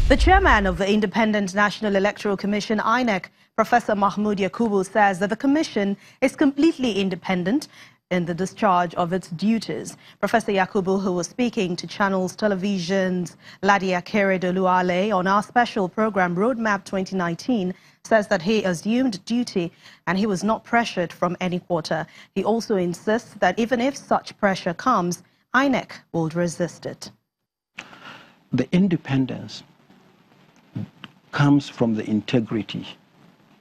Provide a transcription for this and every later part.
The chairman of the Independent National Electoral Commission, INEC, Professor Mahmoud Yakubu, says that the commission is completely independent in the discharge of its duties. Professor Yakubu, who was speaking to Channels Television's Ladia Keredoluale on our special program Roadmap 2019, says that he assumed duty and he was not pressured from any quarter. He also insists that even if such pressure comes, INEC will resist it. The independence comes from the integrity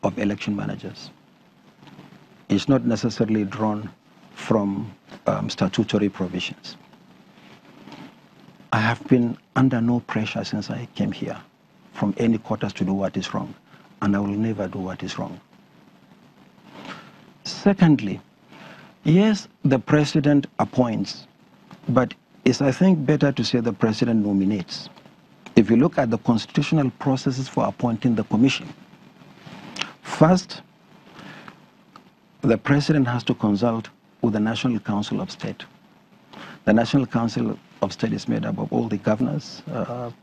of election managers. It's not necessarily drawn from statutory provisions. I have been under no pressure since I came here from any quarters to do what is wrong, and I will never do what is wrong. Secondly, yes, the president appoints, but it's, I think, better to say the president nominates. If you look at the constitutional processes for appointing the commission, first, the president has to consult with the National Council of State. The National Council of State is made up of all the governors,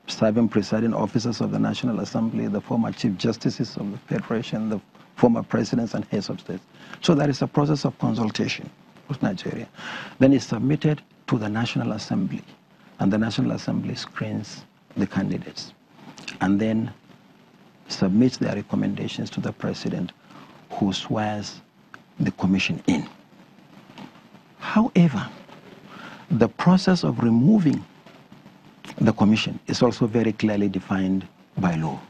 serving presiding officers of the National Assembly, the former chief justices of the Federation, the former presidents and heads of state. So there is a process of consultation with Nigeria. Then it's submitted to the National Assembly, and the National Assembly screens the candidates and then submits their recommendations to the president, who swears the commission in. However, the process of removing the commission is also very clearly defined by law.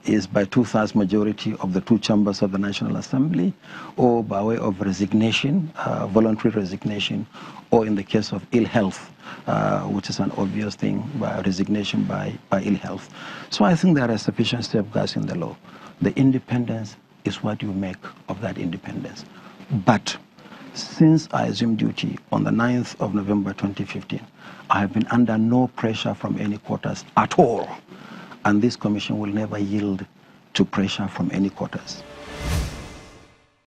Is by 2/3 majority of the two chambers of the National Assembly, or by way of resignation, voluntary resignation, or in the case of ill health, which is an obvious thing, by resignation by ill health. So I think there are sufficient safeguards in the law. The independence is what you make of that independence. But since I assumed duty on the 9th of November 2015, I have been under no pressure from any quarters at all. And this commission will never yield to pressure from any quarters.